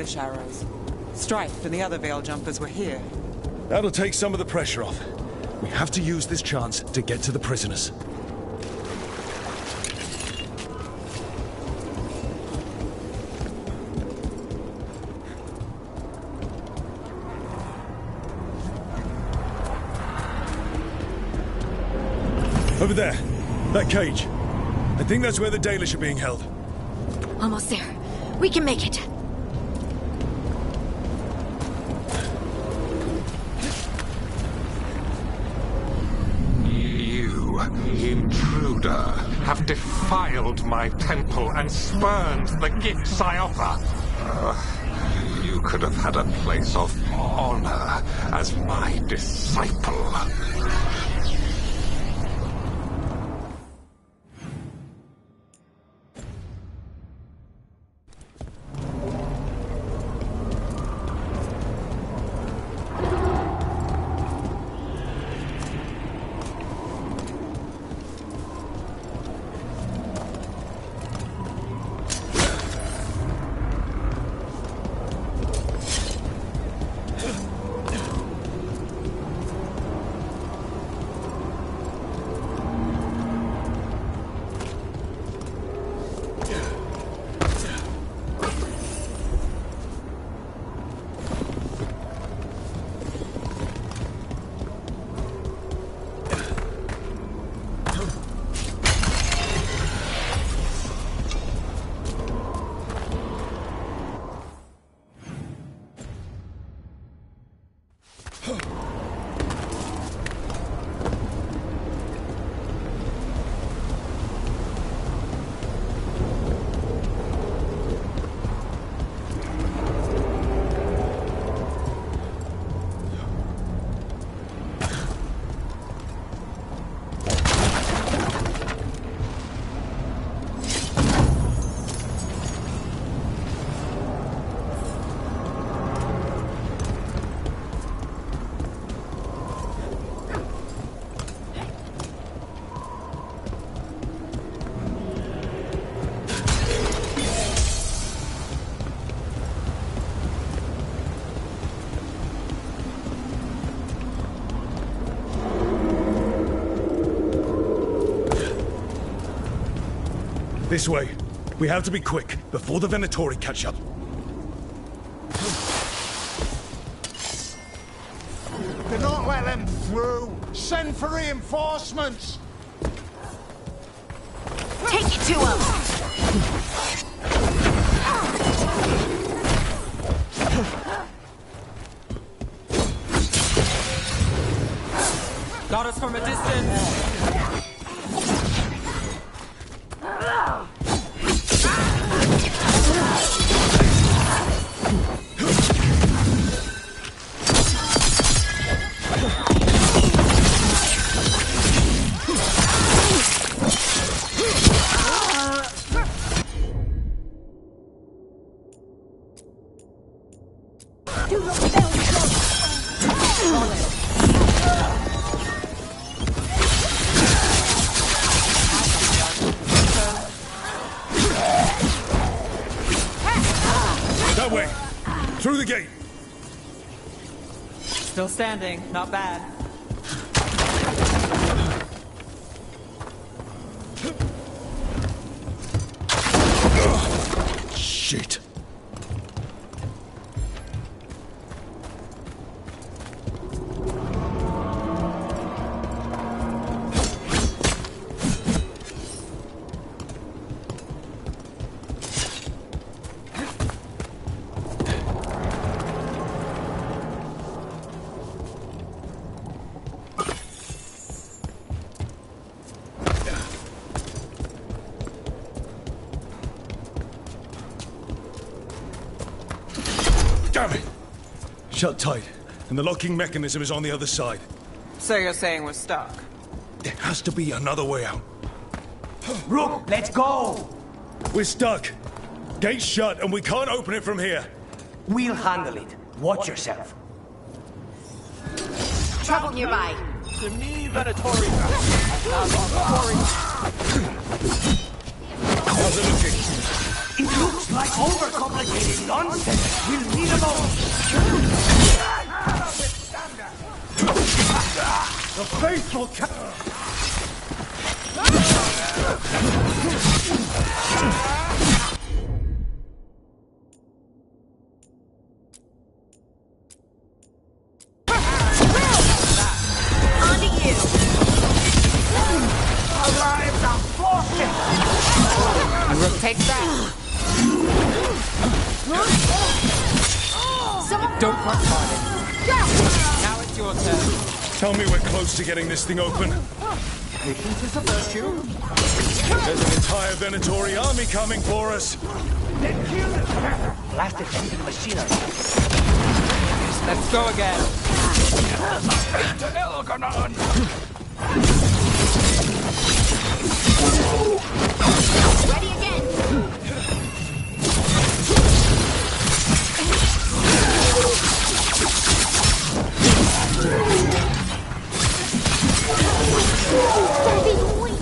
Dalish arrows. Strife and the other Veil Jumpers were here. That'll take some of the pressure off. We have to use this chance to get to the prisoners. Over there. That cage. I think that's where the Dalish are being held. Almost there. We can make it. You, intruder, have defiled my temple and spurned the gifts I offer. You could have had a place of honor as my disciple. This way. We have to be quick, before the Venatori catch up. Do not let them through! Send for reinforcements! Take it to him! Got us from a distance! That way! Through the gate! Still standing, not bad. Shit! Damn it! Shut tight, and the locking mechanism is on the other side. So you're saying we're stuck? There has to be another way out. Rook, let's go! We're stuck. Gate's shut, and we can't open it from here. We'll handle it. Watch yourself. Trouble nearby. To me, Venatori! How's it looking? It looks like overcomplicated nonsense. We'll leave alone. The faithful On to you. Arrive the forces! And Rook takes that. Someone Don't press hard. Now it's your turn. Tell me we're close to getting this thing open. patience is a virtue. There's an entire Venatori army coming for us. Then kill them! Blast it into the machinery. Let's go again. ready again.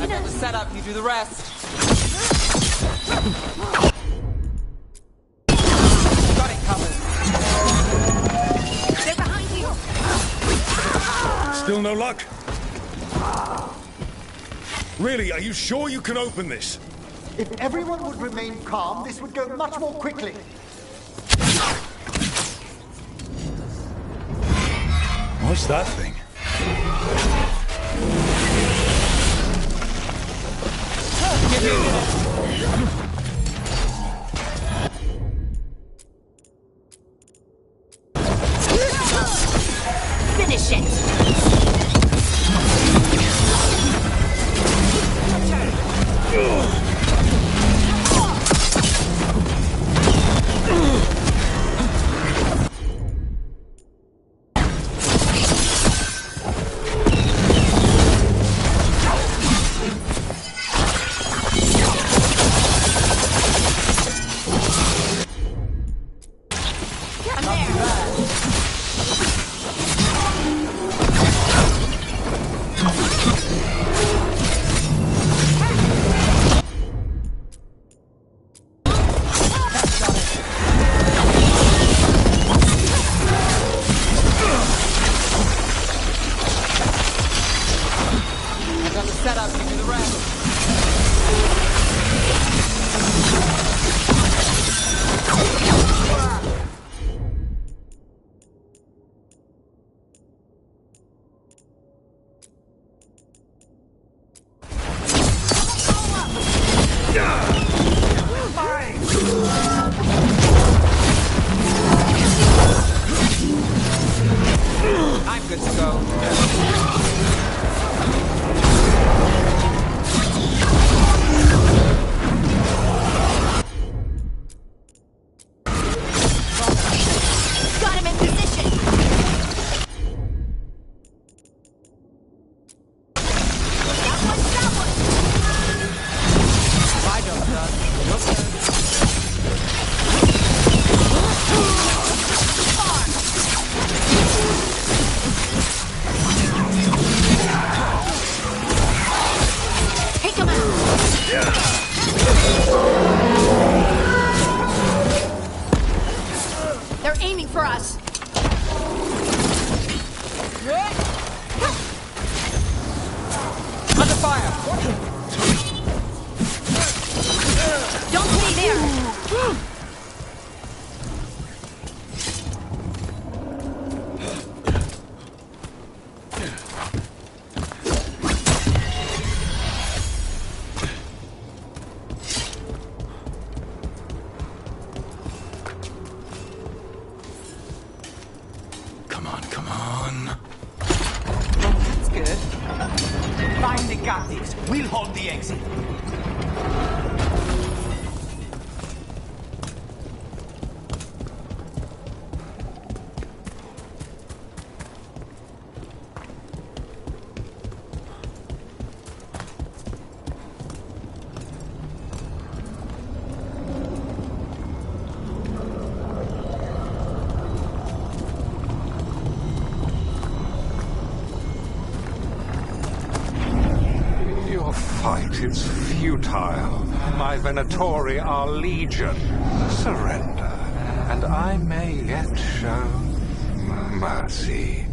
I got the setup, you do the rest. Got it covered. They're behind you. Still no luck? Really, are you sure you can open this? If everyone would remain calm, this would go much more quickly. What's that thing? Finish it. I'm there. I got the setup, you do the rest. I'm good to go. Got him in position. That one. If I don't done, your turn. Take him out. They're aiming for us. Under fire. Don't stay there. Come on, come on. That's good. Find the captives. We'll hold the exit. Your fight is futile. My Venatori are legion. Surrender, and I may yet show mercy.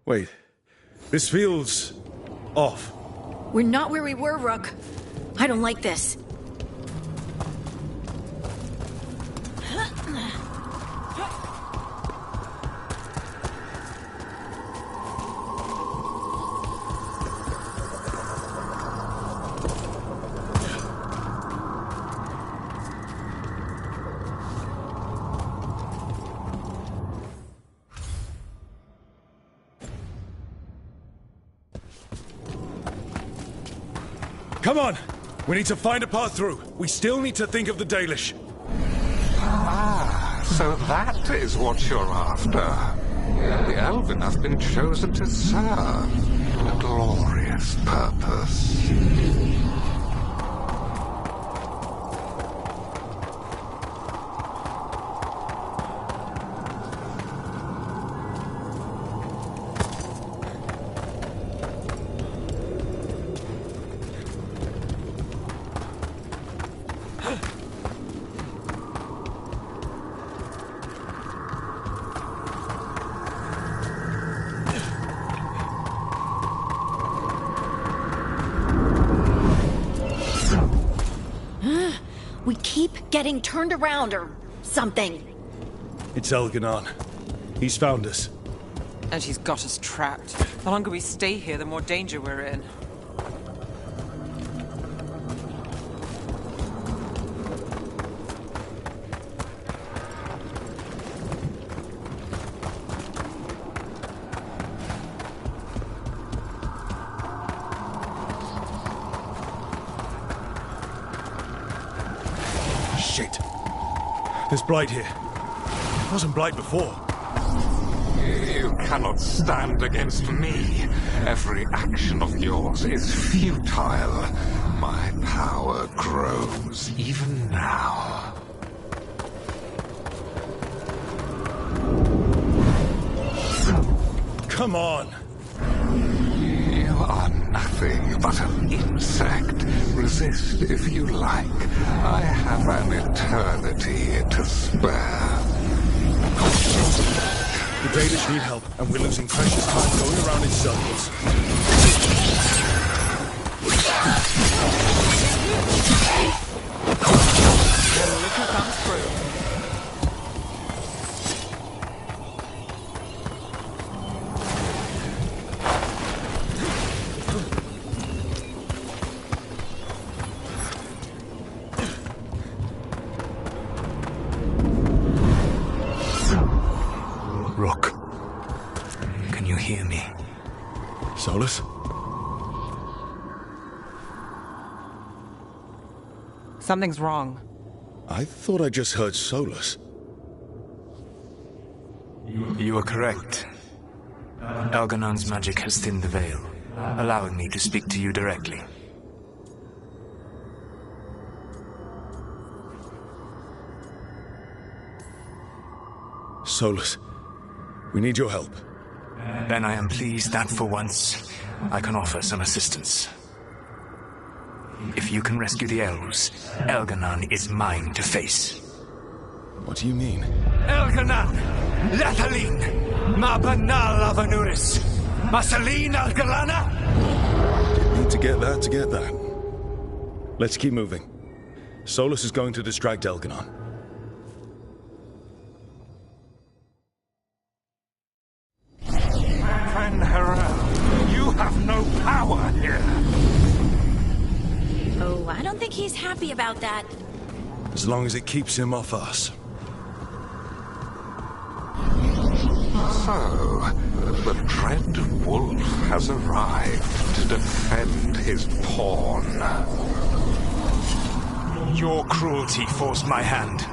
Wait. This feels off. We're not where we were, Rook. I don't like this. Come on! We need to find a path through. We still need to think of the Dalish. Ah, so that is what you're after. The Elven have been chosen to serve a glorious purpose. We keep getting turned around or something. It's Elganon. He's found us. And she's got us trapped. The longer we stay here, the more danger we're in. Shit. There's Blight here. It wasn't Blight before. You cannot stand against me. Every action of yours is futile. My power grows even now. Come on! You are nothing but an insect. Resist if you like. I have an eternity to spare. The Danish need help, and we're losing precious time going around in circles. And look who comes through. Rook, can you hear me? Solus? Something's wrong. I thought I just heard Solus. You are correct. Elganon's magic has thinned the veil, allowing me to speak to you directly. Solus, we need your help. Then I am pleased that for once, I can offer some assistance. If you can rescue the elves, Elganon is mine to face. What do you mean? Elganon! Lathaline! Ma banal avanuris! Masaline Algalana! Didn't need to get that. Let's keep moving. Solus is going to distract Elganon. Fen'Harel, you have no power here. Oh, I don't think he's happy about that. As long as it keeps him off us. So, the Dread Wolf has arrived to defend his pawn. Your cruelty forced my hand.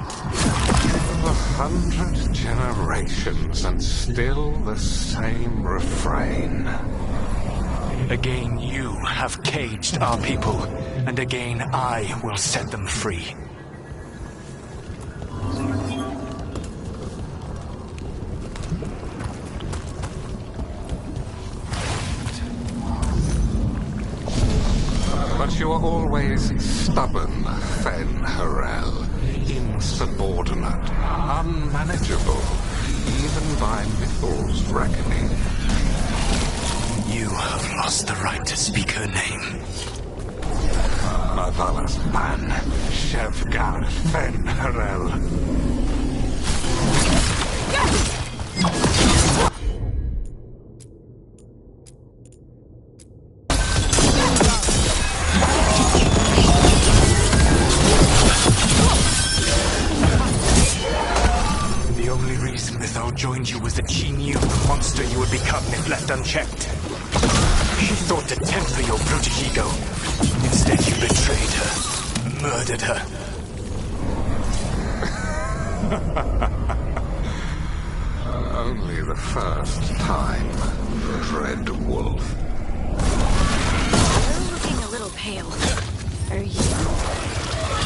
100 generations and still the same refrain. Again you have caged our people, and again I will set them free. But you are always stubborn, Fen'Harel. Insubordinate, unmanageable, even by Mythal's reckoning. You have lost the right to speak her name. Mavalas Ban, Shevgar Fen'Harel. Joined you was that she knew the monster you would become if left unchecked. She thought to temper your brutish ego. Instead you betrayed her, murdered her. Only the first time, Dread Wolf. You're looking a little pale. Are you?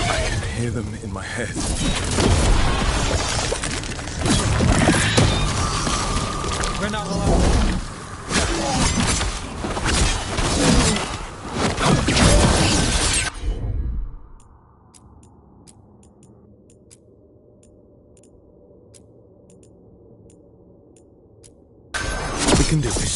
I can hear them in my head. We're not alone. We can do this.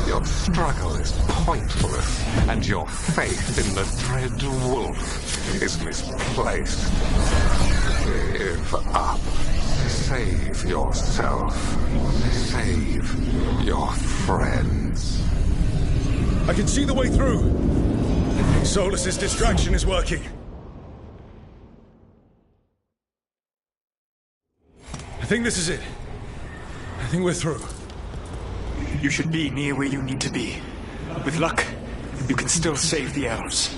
Your struggle is pointless, and your faith in the dread wolf is misplaced. Give up. Save yourself. Save your friends. I can see the way through. Solus's distraction is working. I think this is it. I think we're through. You should be near where you need to be. With luck, you can still save the elves.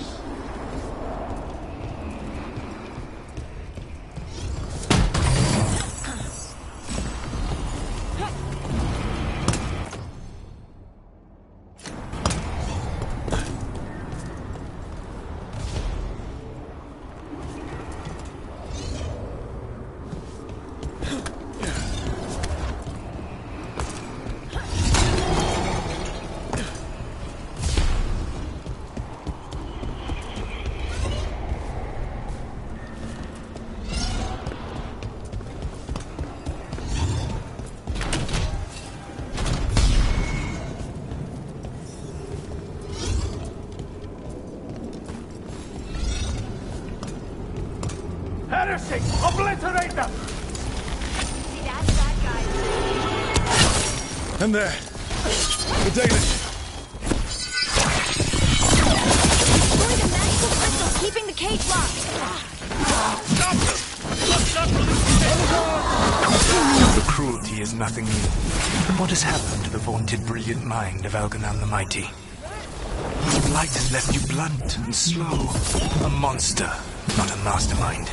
Heresy! Obliterate them! See that guy? And there. The Danish. Destroy the magical crystals keeping the cage locked. The cruelty is nothing new. What has happened to the vaunted brilliant mind of Elganon the Mighty? The blight has left you blunt and slow. A monster, not a mastermind.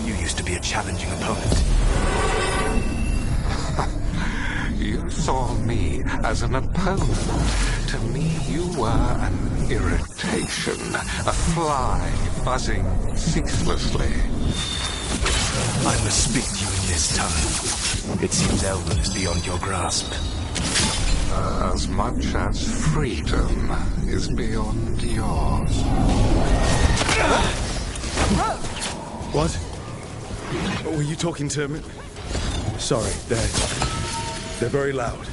You used to be a challenging opponent. You saw me as an opponent. To me, you were an irritation, a fly buzzing ceaselessly. I must speak to you in this tongue. It seems Elven is beyond your grasp. As much as freedom is beyond yours. What? Were you talking to me? Sorry, they're very loud.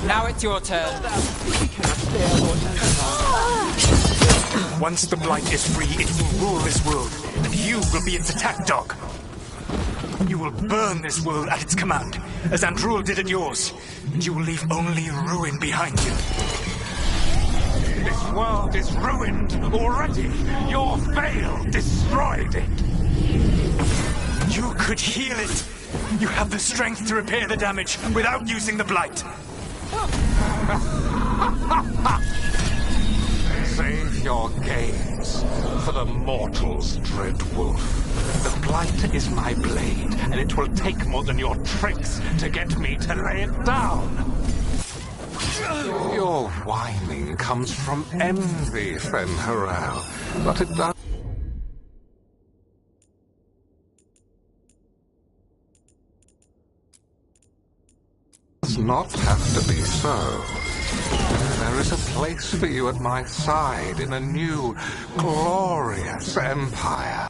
Now it's your turn. Once the blight is free, it will rule this world, and you will be its attack dog. You will burn this world at its command, as Andruil did at yours, and you will leave only ruin behind you. This world is ruined already. Your veil destroyed it. You could heal it. You have the strength to repair the damage without using the blight. Save your games for the mortal's dread wolf. The blight is my blade, and it will take more than your tricks to get me to lay it down. Your whining comes from envy, Fen'Harel, but it does not have to be so. There is a place for you at my side in a new, glorious empire.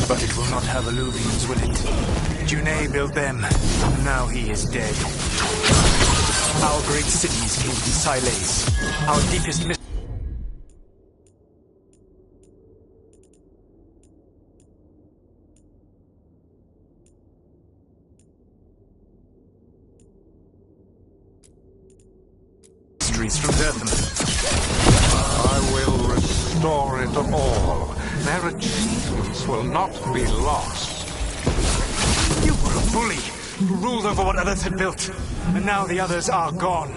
But it will not have illusions, will it? Junei built them, and now he is dead. Our great cities came from Sileis. Our deepest mysteries from Earthmen. I will restore it all. Their achievements will not be lost. You were a bully who ruled over what others had built, and now the others are gone.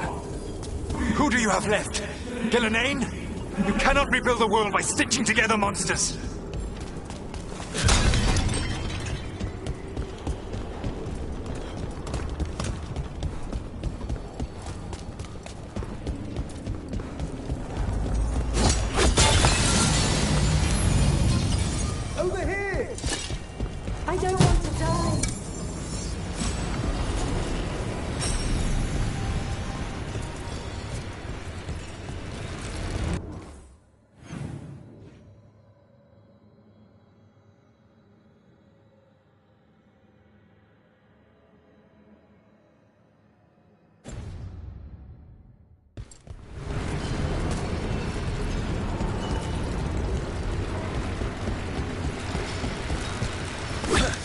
Who do you have left? Gillenane? You cannot rebuild the world by stitching together monsters. Over here! I don't want to die.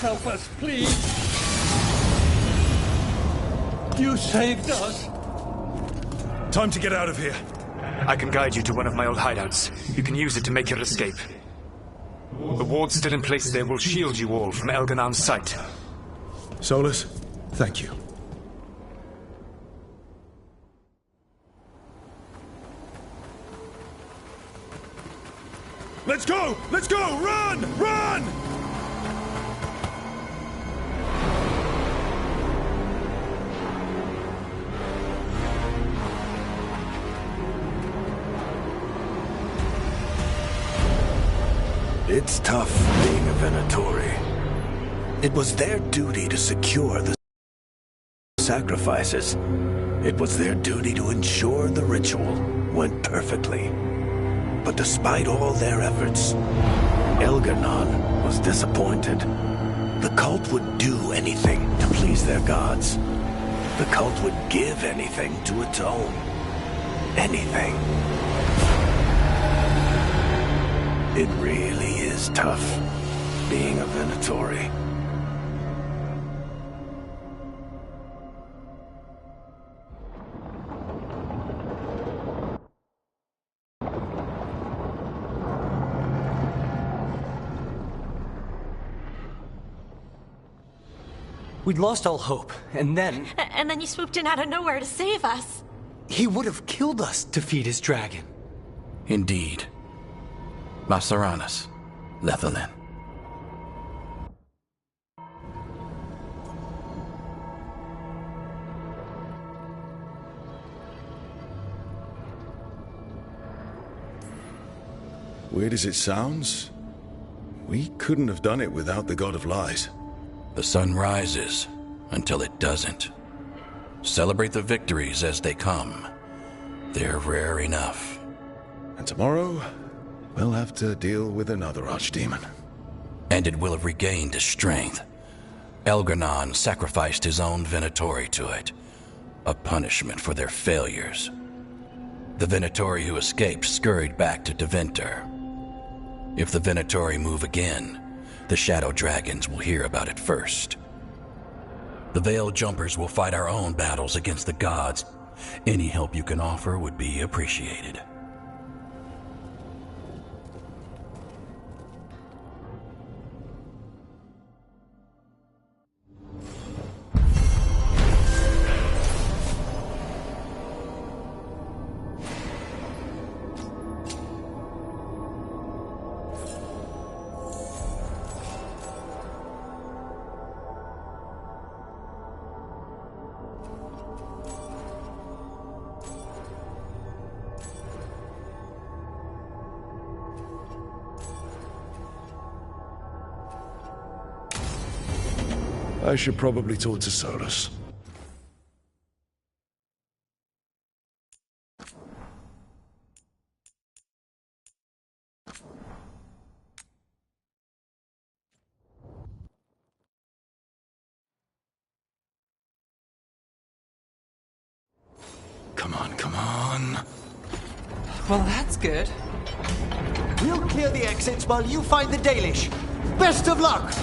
help us, please. You saved us. Time to get out of here. I can guide you to one of my old hideouts. You can use it to make your escape. The wards still in place there will shield you all from Elganon's sight. Solus, thank you. Let's go! Let's go! Run! Run! It's tough being a Venatori. It was their duty to secure the sacrifices. It was their duty to ensure the ritual went perfectly. But despite all their efforts, Elganon was disappointed. The cult would do anything to please their gods. The cult would give anything to atone. Anything. It really is tough being a Venatori. We'd lost all hope, and then... And then you swooped in out of nowhere to save us. He would have killed us to feed his dragon. Indeed. Laceranus, Lethalin. Weird as it sounds, we couldn't have done it without the God of Lies. The sun rises until it doesn't. Celebrate the victories as they come. They're rare enough. And tomorrow, we'll have to deal with another archdemon. And it will have regained its strength. Elganon sacrificed his own Venatori to it. A punishment for their failures. The Venatori who escaped scurried back to Deventer. If the Venatori move again, the Shadow Dragons will hear about it first. The Veil Jumpers will fight our own battles against the gods. Any help you can offer would be appreciated. I should probably talk to Solus. Come on, come on. Well, that's good. We'll clear the exits while you find the Dalish. Best of luck!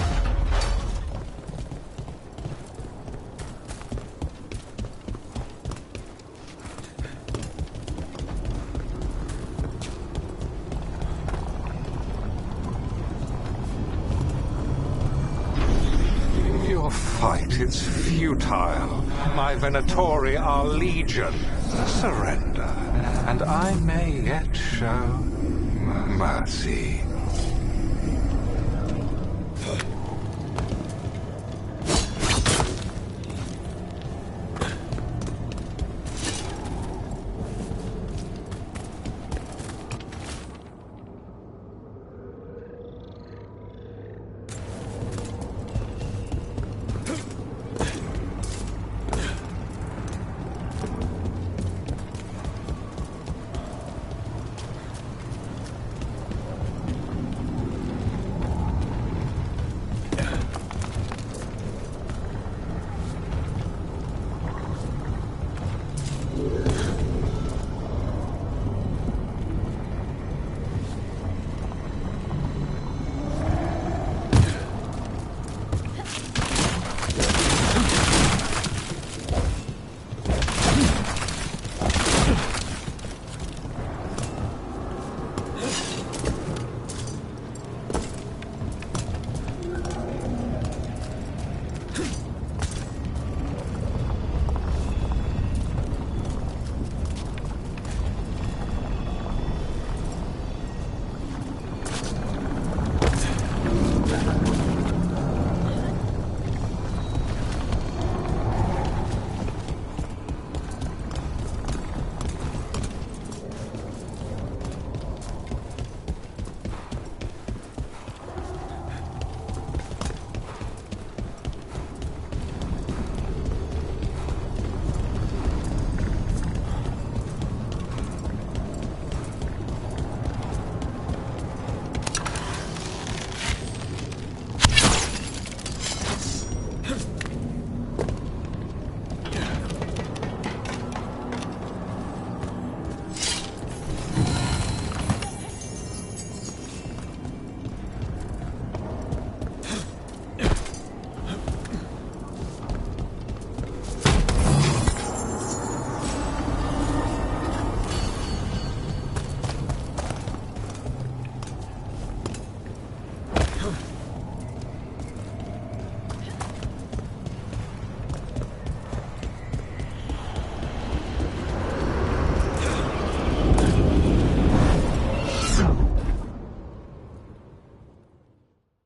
Your fight is futile. My Venatori are legion. Surrender, and I may yet show mercy.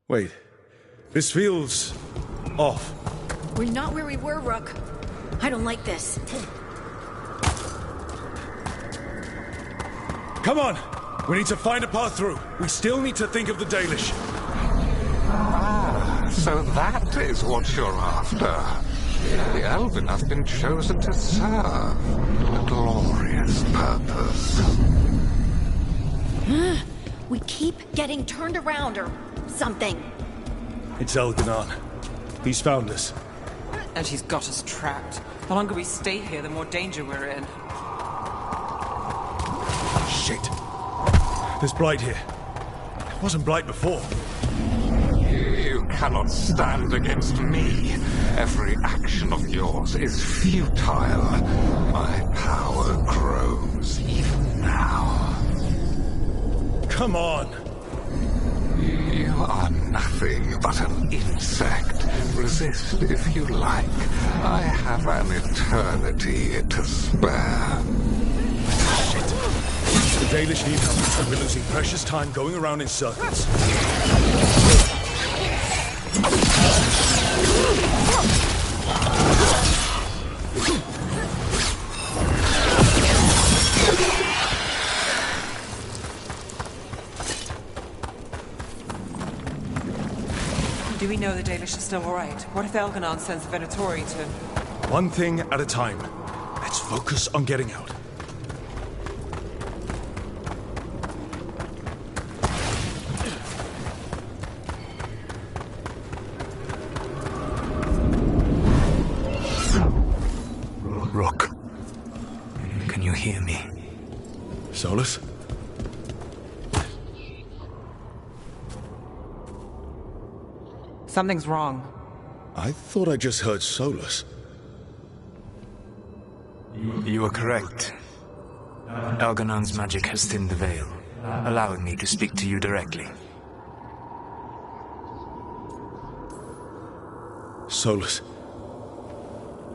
Wait. This feels off. We're not where we were, Rook. I don't like this. Come on! We need to find a path through. We still need to think of the Dalish. Ah, so that is what you're after. The Elven have been chosen to serve a glorious purpose. We keep getting turned around or something. It's Elganon. He's found us. And she's got us trapped. The longer we stay here, the more danger we're in. Shit. There's Blight here. It wasn't Blight before. You cannot stand against me. Every action of yours is futile. My power grows even now. Come on! You are nothing but an insect. Resist if you like. I have an eternity to spare. The Dalish need help, and we're losing precious time going around in circles. Do we know the Dalish are still alright? What if Elganon sends the Venatori to... One thing at a time. Let's focus on getting out. Rook, can you hear me? Solus? Something's wrong. I thought I just heard Solus. You are correct. Elganon's magic has thinned the veil, allowing me to speak to you directly. Solus.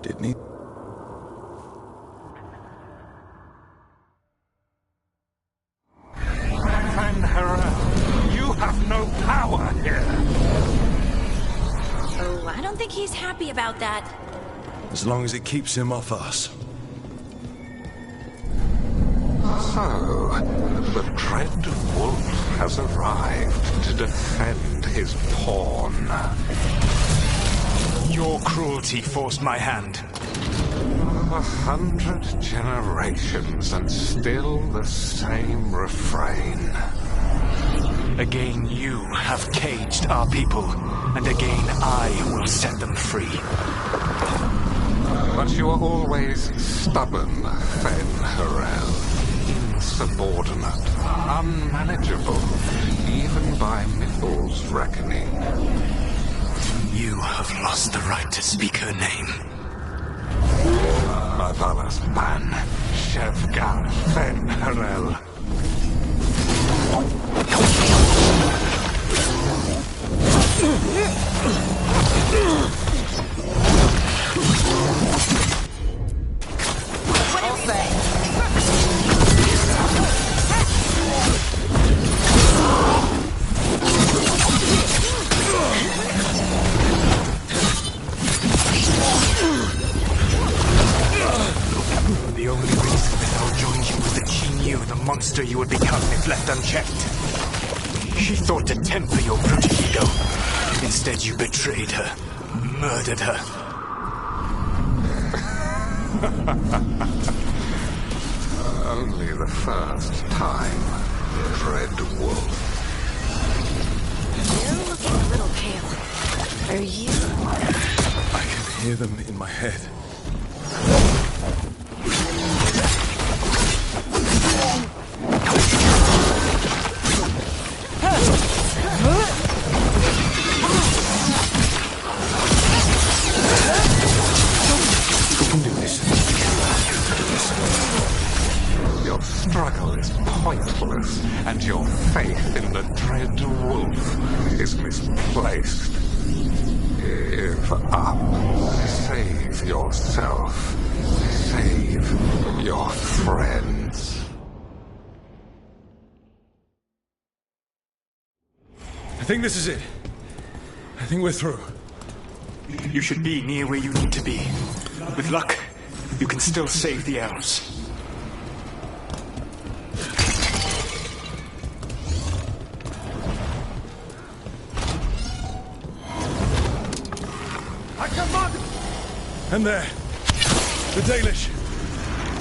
Didn't he? Fenrir, you have no power here. Oh, I don't think he's happy about that. As long as it keeps him off us. So, the Dread Wolf has arrived to defend his pawn. Your cruelty forced my hand. 100 generations and still the same refrain. Again, you have caged our people, and again I will set them free. But you are always stubborn, Fenrir. Insubordinate, unmanageable, even by Mythal's reckoning. You have lost the right to speak her name. Mavalas Ban, Shevgar Fenrir. All set. The only reason Mythal joined you was that she knew the monster you would become if left unchecked. She thought to temper your brutish ego. Instead, you betrayed her, murdered her. Only the first time, Dread Wolf. You're looking a little pale. Are you? I can hear them in my head. We can do this. Your struggle is pointless, and your faith in the Dread Wolf is misplaced. Give up. Save yourself. Save your friends. I think this is it. I think we're through. You should be near where you need to be. With luck, you can still save the elves. I command. And there. The Dalish.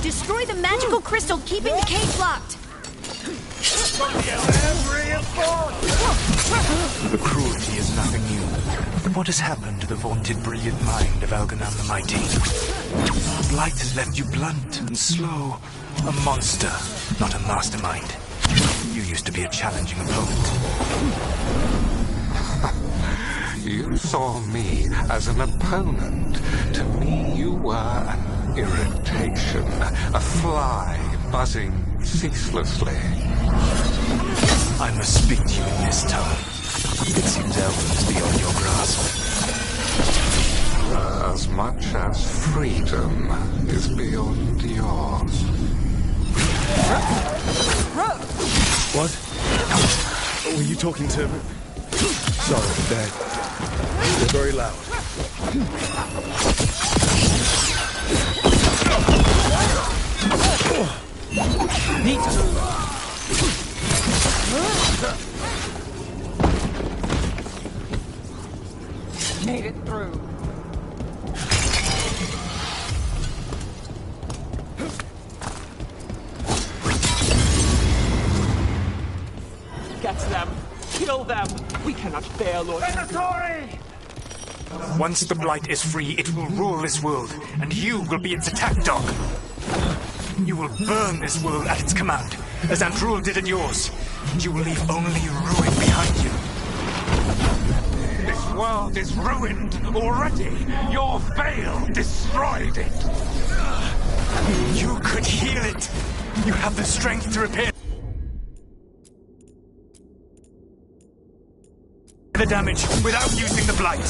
Destroy the magical crystal keeping the cage locked. The cruelty is nothing new. But what has happened to the vaunted brilliant mind of Elganon the Mighty? The blight has left you blunt and slow. A monster, not a mastermind. You used to be a challenging opponent. You saw me as an opponent. To me, you were an irritation, a fly buzzing ceaselessly. I must speak to you in this tongue. It seems Elven is beyond your grasp. As much as freedom is beyond yours. What? Were you talking to me? Sorry, they're very loud. Need to move. Made it through. Get them! Kill them! We cannot bear Lord. Venatori! Once the blight is free, it will rule this world, and you will be its attack dog. You will burn this world at its command, as Andrul did at yours. You will leave only ruin behind you. This world is ruined already. Your veil destroyed it. You could heal it. You have the strength to repair the damage without using the blight.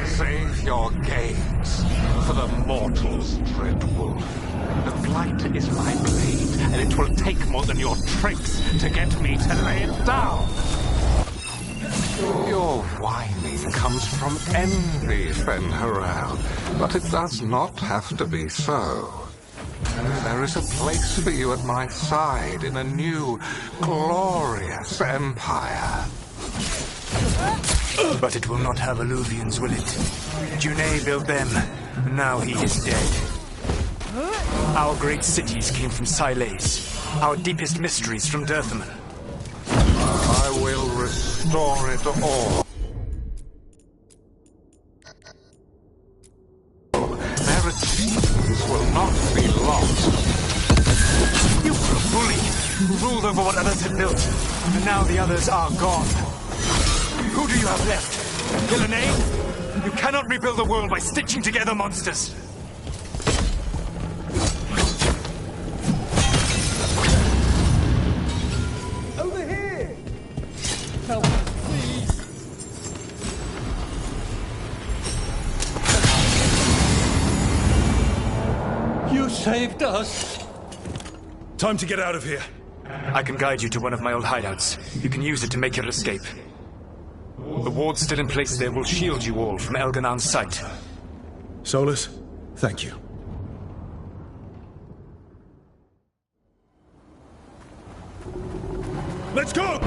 Save your games for the mortals, Dreadwolf. The blight is my blade, and it will take more than your tricks to get me to lay it down. Your whining comes from envy, Fen'Harel, but it does not have to be so. There is a place for you at my side in a new, glorious empire. But it will not have Illuvians, will it? Junei built them, and now he is dead. Our great cities came from Sileis, our deepest mysteries from Dirthaman. I will restore it all. Their achievements will not be lost. You were a bully, who ruled over what others had built, and now the others are gone. Who do you have left? Villainy? You cannot rebuild the world by stitching together monsters. Over here! Help us, please! You saved us! Time to get out of here. I can guide you to one of my old hideouts. You can use it to make your escape. The wards still in place there will shield you all from Elganon's sight. Solus, thank you. Let's go!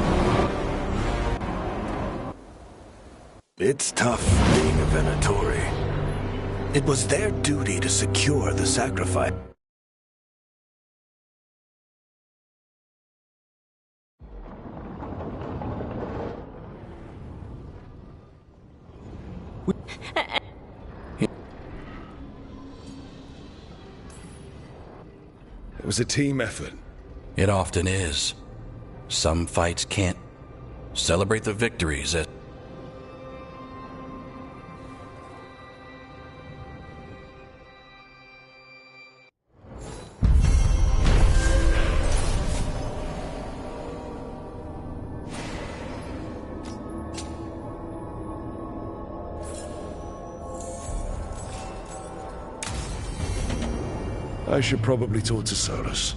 It's tough being a Venatori. It was their duty to secure the sacrifice. It was a team effort. It often is. Some fights can't celebrate the victories at... I should probably talk to Solus.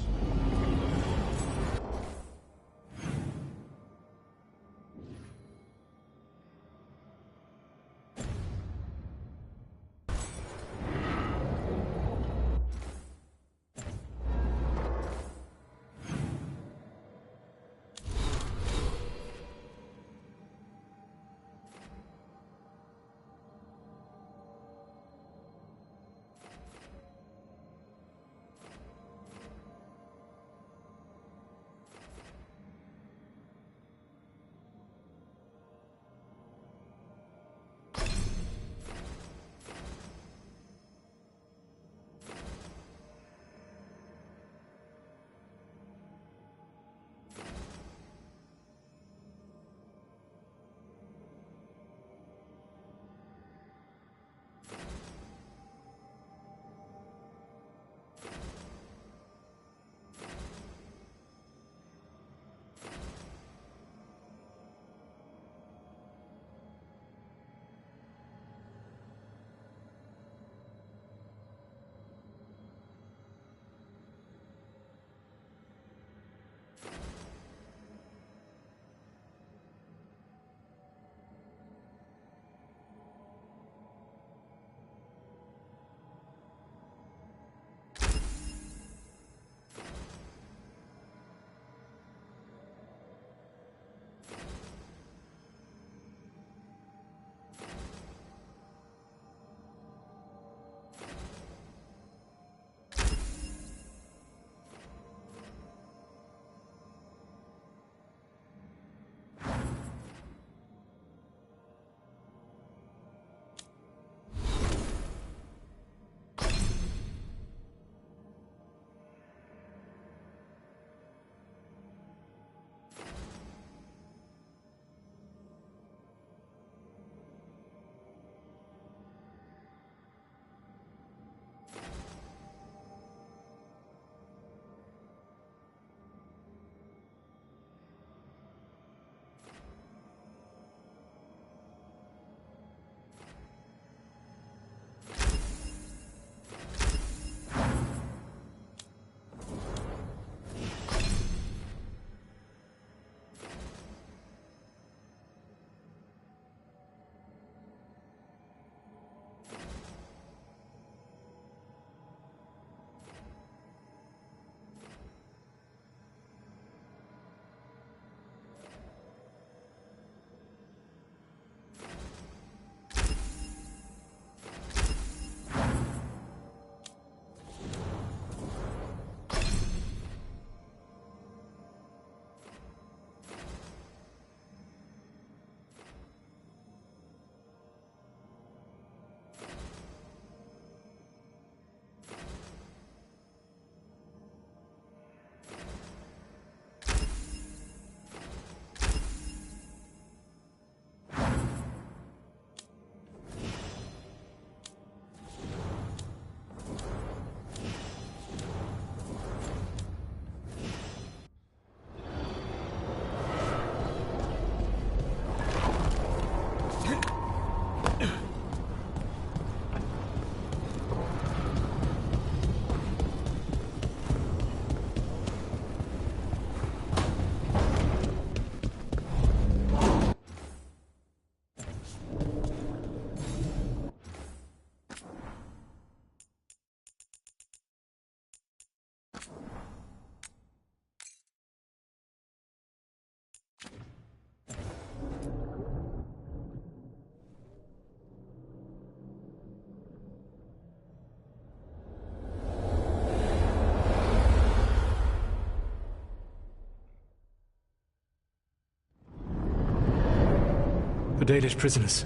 The Dalish prisoners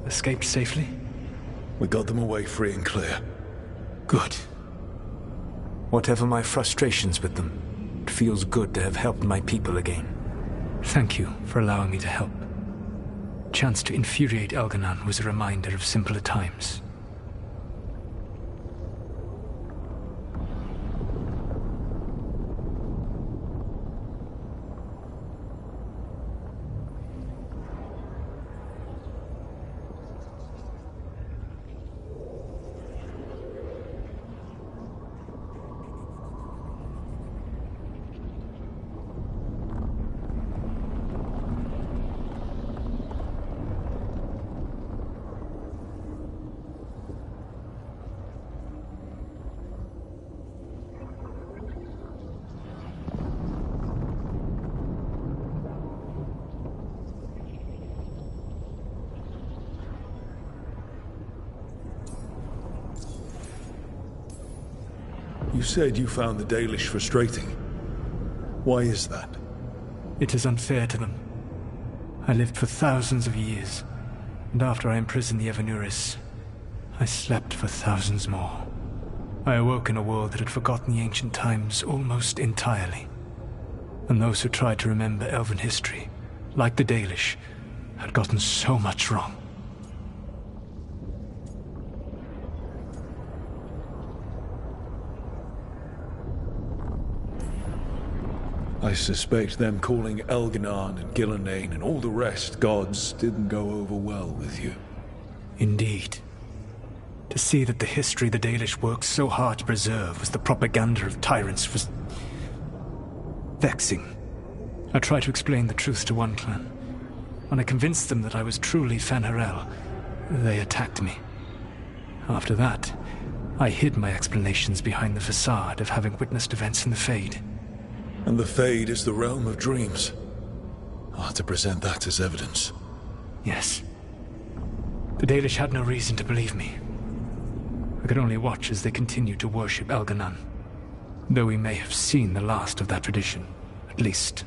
escaped safely? We got them away free and clear. Good. Whatever my frustrations with them, it feels good to have helped my people again. Thank you for allowing me to help. Chance to infuriate Elganon was a reminder of simpler times. You said you found the Dalish frustrating. Why is that? It is unfair to them. I lived for thousands of years, and after I imprisoned the Evanuris, I slept for thousands more. I awoke in a world that had forgotten the ancient times almost entirely. And those who tried to remember Elven history, like the Dalish, had gotten so much wrong. I suspect them calling Elganon and Gillenane and all the rest gods didn't go over well with you. Indeed. To see that the history the Dalish worked so hard to preserve was the propaganda of tyrants was vexing. I tried to explain the truth to one clan. When I convinced them that I was truly Fen'Harel, they attacked me. After that, I hid my explanations behind the facade of having witnessed events in the Fade. And the Fade is the realm of dreams. I'll have to present that as evidence. Yes. The Dalish had no reason to believe me. I could only watch as they continued to worship Elganon, though we may have seen the last of that tradition, at least.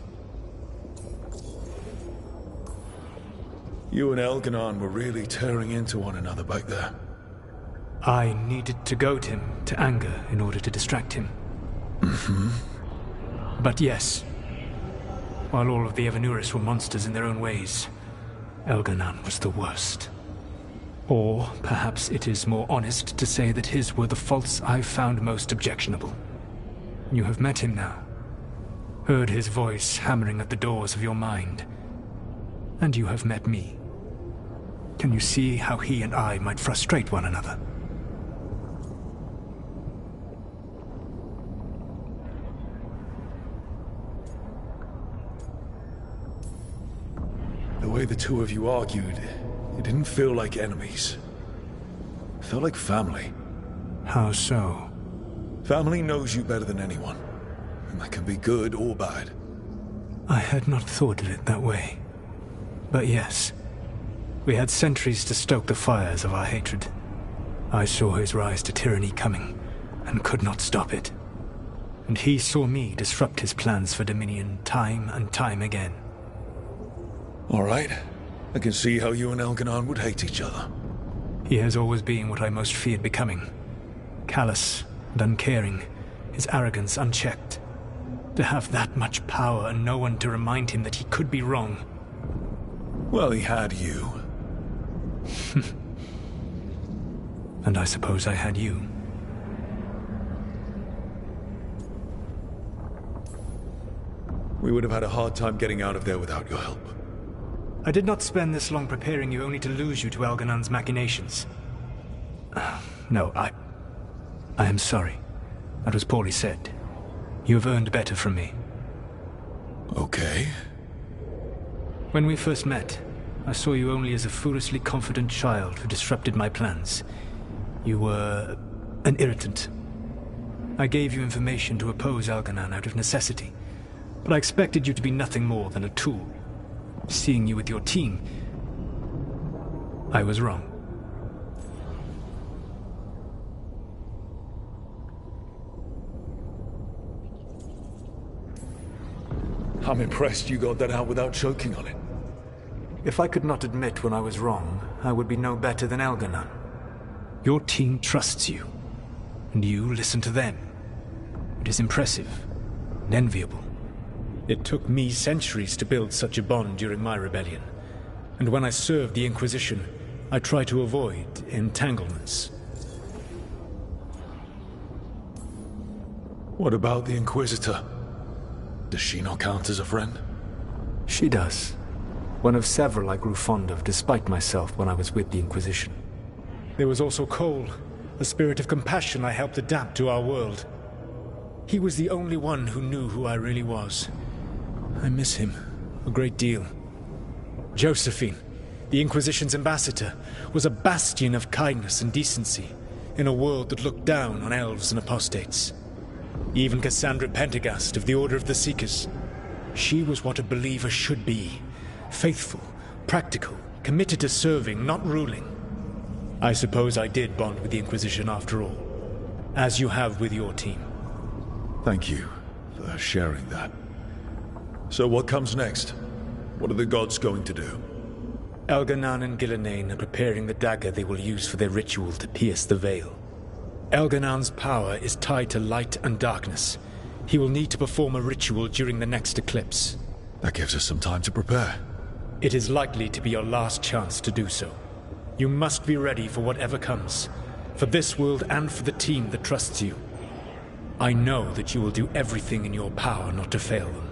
You and Elganon were really tearing into one another back there. I needed to goad him to anger in order to distract him. Mm-hmm. But yes, while all of the Evanuris were monsters in their own ways, Elganon was the worst. Or perhaps it is more honest to say that his were the faults I found most objectionable. You have met him now, heard his voice hammering at the doors of your mind, and you have met me. Can you see how he and I might frustrate one another? The way the two of you argued, it didn't feel like enemies. It felt like family. How so? Family knows you better than anyone, and that can be good or bad. I had not thought of it that way. But yes, we had centuries to stoke the fires of our hatred. I saw his rise to tyranny coming, and could not stop it. And he saw me disrupt his plans for Dominion time and time again. All right. I can see how you and Elganon would hate each other. He has always been what I most feared becoming. Callous and uncaring, his arrogance unchecked. To have that much power and no one to remind him that he could be wrong. Well, he had you. And I suppose I had you. We would have had a hard time getting out of there without your help. I did not spend this long preparing you only to lose you to Elganon's machinations. No, I am sorry. That was poorly said. You have earned better from me. Okay. When we first met, I saw you only as a foolishly confident child who disrupted my plans. You were an irritant. I gave you information to oppose Elganon out of necessity, but I expected you to be nothing more than a tool. Seeing you with your team, I was wrong. I'm impressed you got that out without choking on it. If I could not admit when I was wrong, I would be no better than Elganon. Your team trusts you, and you listen to them. It is impressive and enviable. It took me centuries to build such a bond during my rebellion, and when I served the Inquisition, I tried to avoid entanglements. What about the Inquisitor? Does she not count as a friend? She does. One of several I grew fond of despite myself when I was with the Inquisition. There was also Cole, a spirit of compassion I helped adapt to our world. He was the only one who knew who I really was. I miss him a great deal. Josephine, the Inquisition's ambassador, was a bastion of kindness and decency in a world that looked down on elves and apostates. Even Cassandra Pendergast of the Order of the Seekers. She was what a believer should be. Faithful, practical, committed to serving, not ruling. I suppose I did bond with the Inquisition after all, as you have with your team. Thank you for sharing that. So what comes next? What are the gods going to do? Elganon and Gillenane are preparing the dagger they will use for their ritual to pierce the veil. Elganon's power is tied to light and darkness. He will need to perform a ritual during the next eclipse. That gives us some time to prepare. It is likely to be your last chance to do so. You must be ready for whatever comes, for this world and for the team that trusts you. I know that you will do everything in your power not to fail them.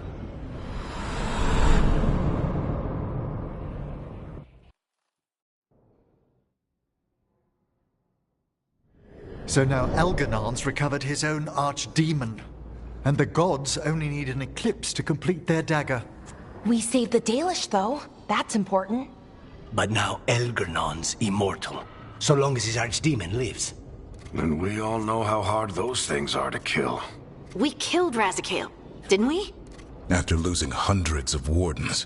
So now Elganon's recovered his own archdemon, and the gods only need an eclipse to complete their dagger. We saved the Dalish, though. That's important. But now Elganon's immortal, so long as his archdemon lives. And we all know how hard those things are to kill. We killed Razikale, didn't we? After losing hundreds of wardens.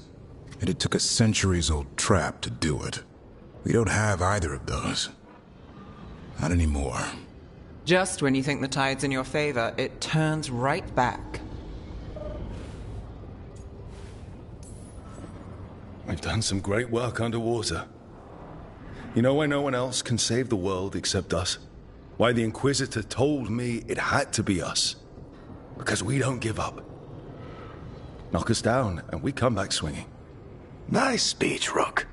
And it took a centuries-old trap to do it. We don't have either of those. Not anymore. Just when you think the tide's in your favor, it turns right back. We've done some great work underwater. You know why no one else can save the world except us? Why the Inquisitor told me it had to be us. Because we don't give up. Knock us down, and we come back swinging. Nice speech, Rook.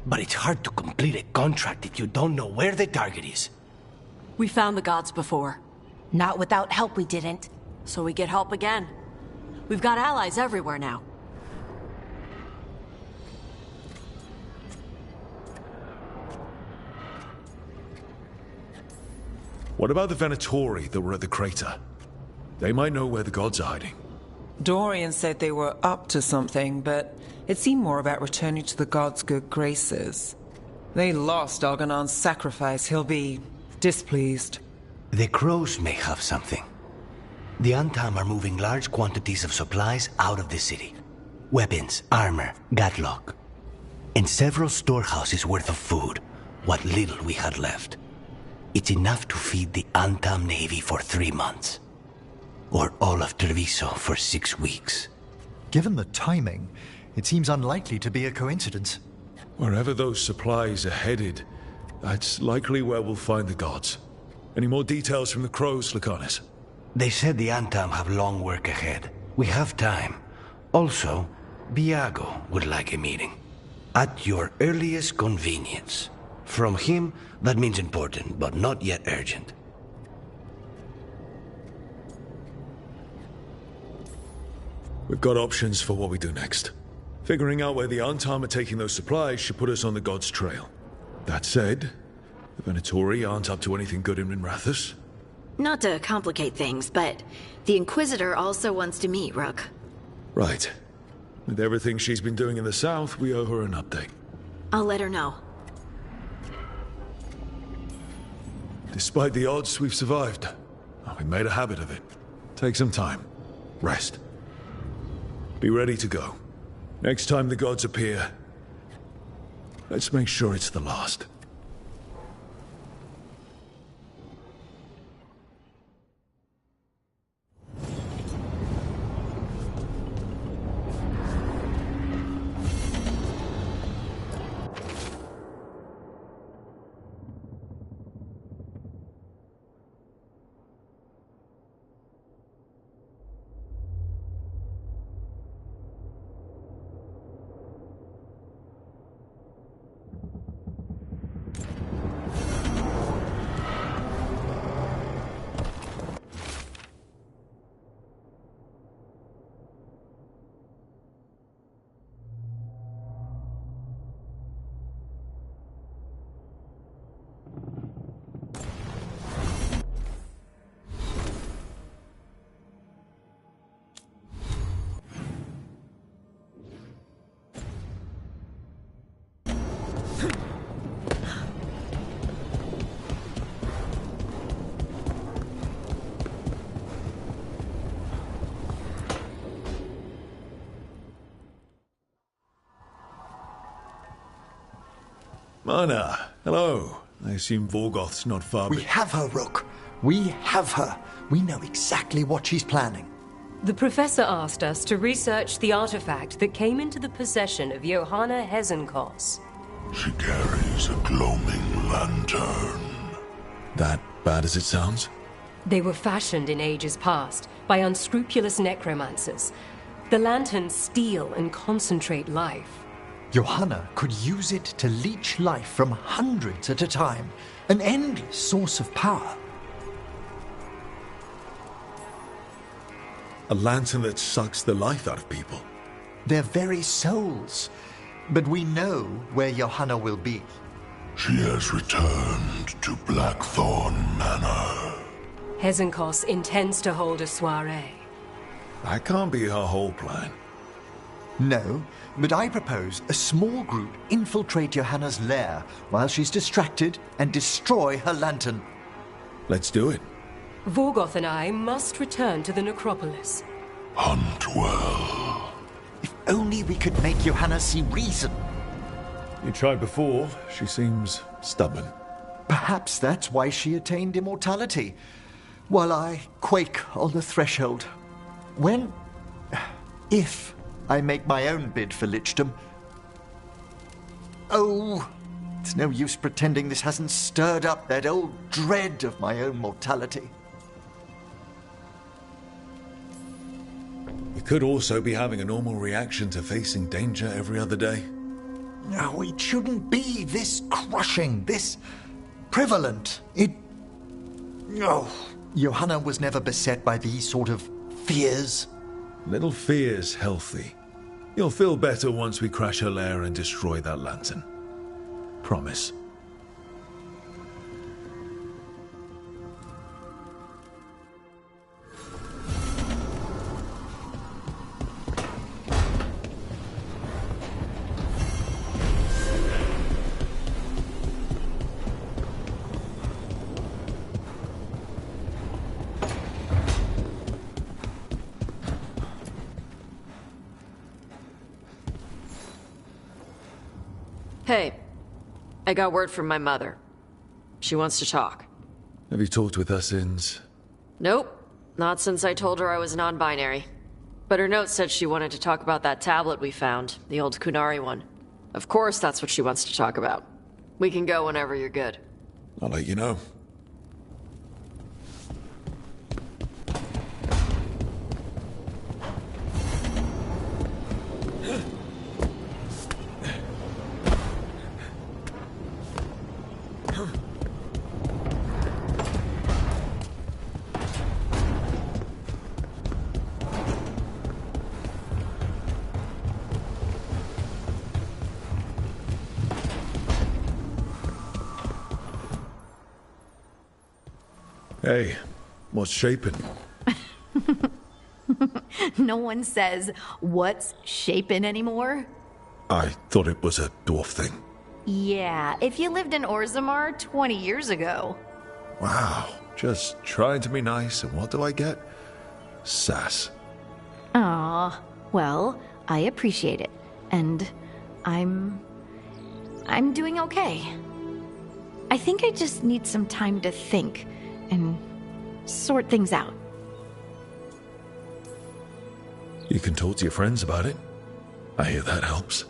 But it's hard to complete a contract if you don't know where the target is. We found the gods before. Not without help, we didn't. So we get help again. We've got allies everywhere now. What about the Venatori that were at the crater? They might know where the gods are hiding. Dorian said they were up to something, but it seemed more about returning to the gods' good graces. They lost Elganon's sacrifice. He'll be displeased. The crows may have something. The Antam are moving large quantities of supplies out of the city. Weapons, armor, gatlock. And several storehouses worth of food, what little we had left. It's enough to feed the Antam Navy for 3 months. Or all of Treviso for 6 weeks. Given the timing, it seems unlikely to be a coincidence. Wherever those supplies are headed, that's likely where we'll find the gods. Any more details from the crows, Lucanus? They said the Antam have long work ahead. We have time. Also, Viago would like a meeting. At your earliest convenience. From him, that means important, but not yet urgent. We've got options for what we do next. Figuring out where the Antam are taking those supplies should put us on the gods' trail. That said, the Venatori aren't up to anything good in Minrathous. Not to complicate things, but the Inquisitor also wants to meet Rook. Right. With everything she's been doing in the south, we owe her an update. I'll let her know. Despite the odds, we've survived. We made a habit of it. Take some time. Rest. Be ready to go. Next time the gods appear, let's make sure it's the last. Anna, hello. I assume Vorgoth's not far. We have her, Rook. We have her. We know exactly what she's planning. The professor asked us to research the artifact that came into the possession of Johanna Hezenkos. She carries a gloaming lantern. That bad as it sounds? They were fashioned in ages past by unscrupulous necromancers. The lanterns steal and concentrate life. Johanna could use it to leech life from hundreds at a time. An endless source of power. A lantern that sucks the life out of people. Their very souls. But we know where Johanna will be. She has returned to Blackthorn Manor. Hezenkos intends to hold a soiree. That can't be her whole plan. No, but I propose a small group infiltrate Johanna's lair while she's distracted and destroy her lantern. Let's do it. Vorgoth and I must return to the necropolis. Hunt well. If only we could make Johanna see reason. You tried before. She seems stubborn. Perhaps that's why she attained immortality, while I quake on the threshold. If I make my own bid for lichdom. Oh, it's no use pretending this hasn't stirred up that old dread of my own mortality. You could also be having a normal reaction to facing danger every other day. No, it shouldn't be this crushing, this prevalent. No. Johanna was never beset by these sort of fears. Little fear's healthy. You'll feel better once we crash her lair and destroy that lantern. Promise. Hey, I got word from my mother. She wants to talk. Have you talked with her since? Nope, not since I told her I was non-binary. But her note said she wanted to talk about that tablet we found, the old Kunari one. Of course that's what she wants to talk about. We can go whenever you're good. I'll let you know. Hey, what's shaping? No one says, what's shaping anymore? I thought it was a dwarf thing. Yeah, if you lived in Orzammar 20 years ago. Wow, just trying to be nice, and what do I get? Sass. Aw, well, I appreciate it. And I'm doing okay. I think I just need some time to think and sort things out. You can talk to your friends about it. I hear that helps.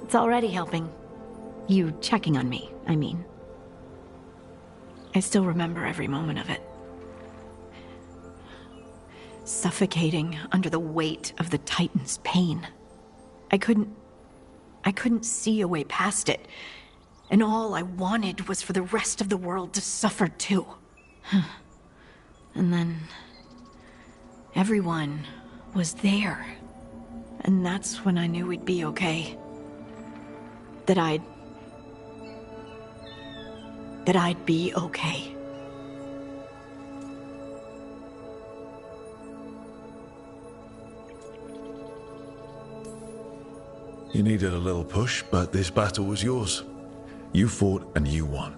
It's already helping. You checking on me, I mean. I still remember every moment of it. Suffocating under the weight of the Titan's pain. I couldn't see a way past it. And all I wanted was for the rest of the world to suffer too. And then everyone was there. And that's when I knew we'd be okay. That I'd be okay. You needed a little push, but this battle was yours. You fought and you won.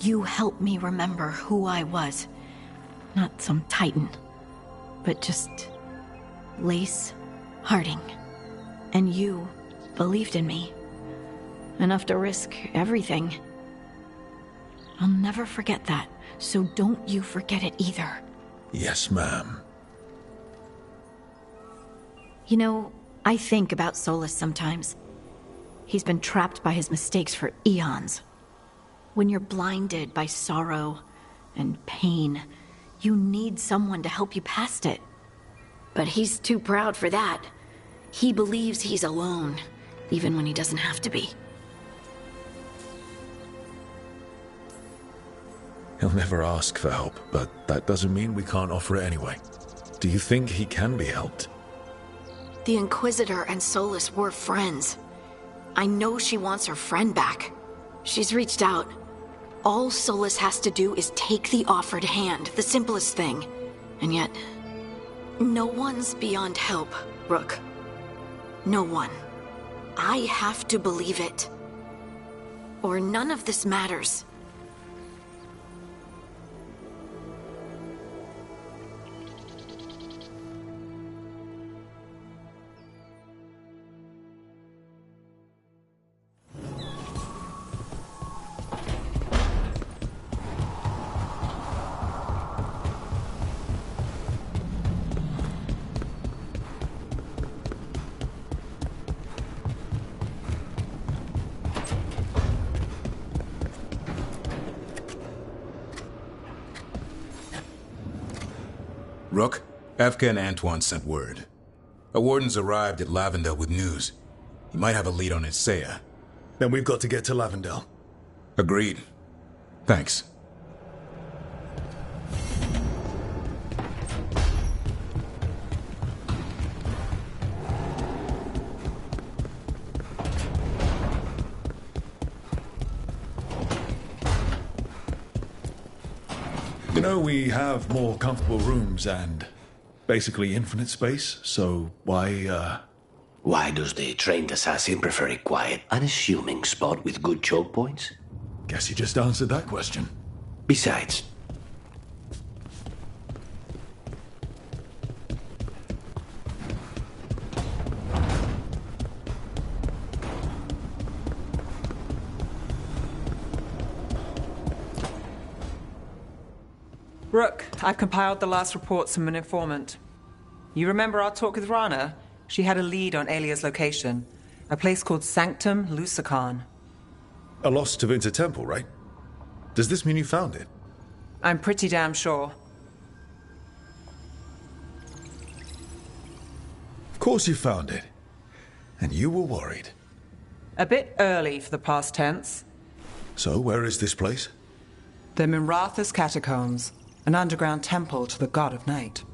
You helped me remember who I was. Not some titan, but just Lace Harding. And you believed in me. enough to risk everything. I'll never forget that, so don't you forget it either. Yes, ma'am. You know, I think about Solus sometimes. He's been trapped by his mistakes for eons. When you're blinded by sorrow and pain, you need someone to help you past it. But he's too proud for that. He believes he's alone, even when he doesn't have to be. He'll never ask for help, but that doesn't mean we can't offer it anyway. Do you think he can be helped? The Inquisitor and Solus were friends. I know she wants her friend back. She's reached out. All Solus has to do is take the offered hand, the simplest thing. And yet, no one's beyond help, Rook. No one. I have to believe it. Or none of this matters. Rook, Evka and Antoine sent word. A warden's arrived at Lavendel with news. He might have a lead on Isaiah. Then we've got to get to Lavendel. Agreed. Thanks. You know, we have more comfortable rooms and basically infinite space, so why, Why does the trained assassin prefer a quiet, unassuming spot with good choke points? Guess you just answered that question. Besides, Rook, I've compiled the last reports from an informant. You remember our talk with Rana? She had a lead on Alia's location. A place called Sanctum Lusican. A lost Tevinter temple, right? Does this mean you found it? I'm pretty damn sure. Of course you found it. And you were worried. A bit early for the past tense. So, where is this place? The Minrathous Catacombs, an underground temple to the god of night.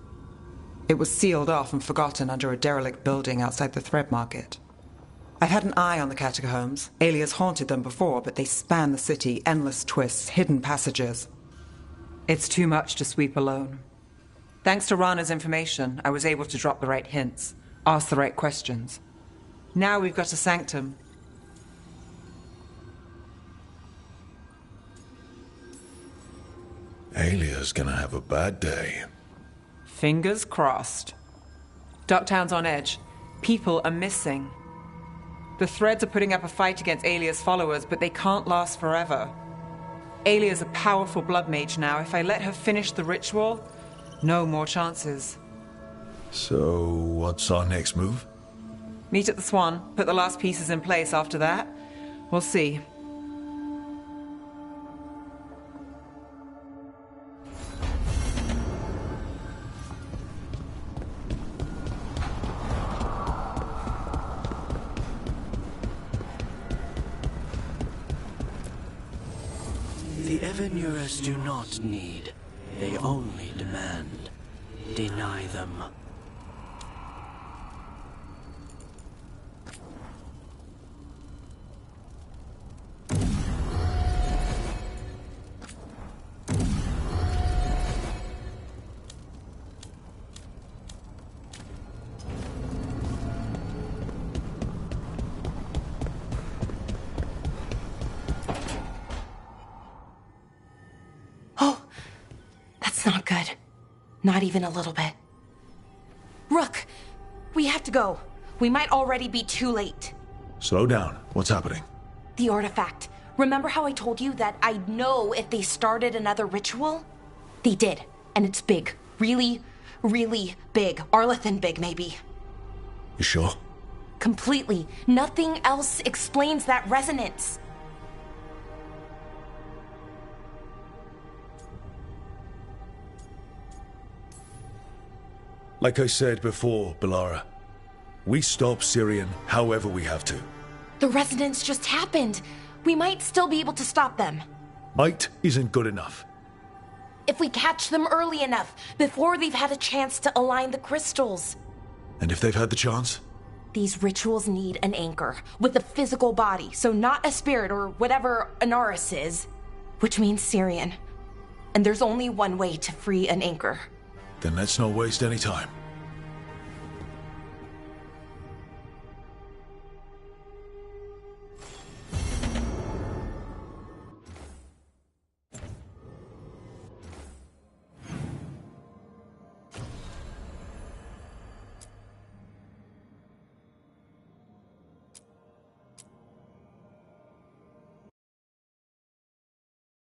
It was sealed off and forgotten under a derelict building outside the Thread Market. I've had an eye on the catacombs. Alias haunted them before, but they span the city, endless twists, hidden passages. It's too much to sweep alone. Thanks to Rana's information, I was able to drop the right hints, ask the right questions. Now we've got a sanctum. Alia's gonna have a bad day. Fingers crossed. Ducktown's on edge. People are missing. The Threads are putting up a fight against Alia's followers, but they can't last forever. Alia's a powerful blood mage now. If I let her finish the ritual, no more chances. So, what's our next move? Meet at the Swan, put the last pieces in place after that. We'll see. the Evanurus do not need. They only demand. Deny them. Not good. Not even a little bit. Rook, we have to go. We might already be too late. Slow down. What's happening? The artifact. Remember how I told you that I'd know if they started another ritual? They did, and it's big. Really, really big. Arlathan big, maybe. You sure? Completely. Nothing else explains that resonance. Like I said before, Bellara, we stop Syrian however we have to. The resonance just happened. We might still be able to stop them. Might isn't good enough. If we catch them early enough, before they've had a chance to align the crystals. And if they've had the chance? These rituals need an anchor, with a physical body, so not a spirit or whatever Anaris is, which means Syrian. And there's only one way to free an anchor. Then let's not waste any time.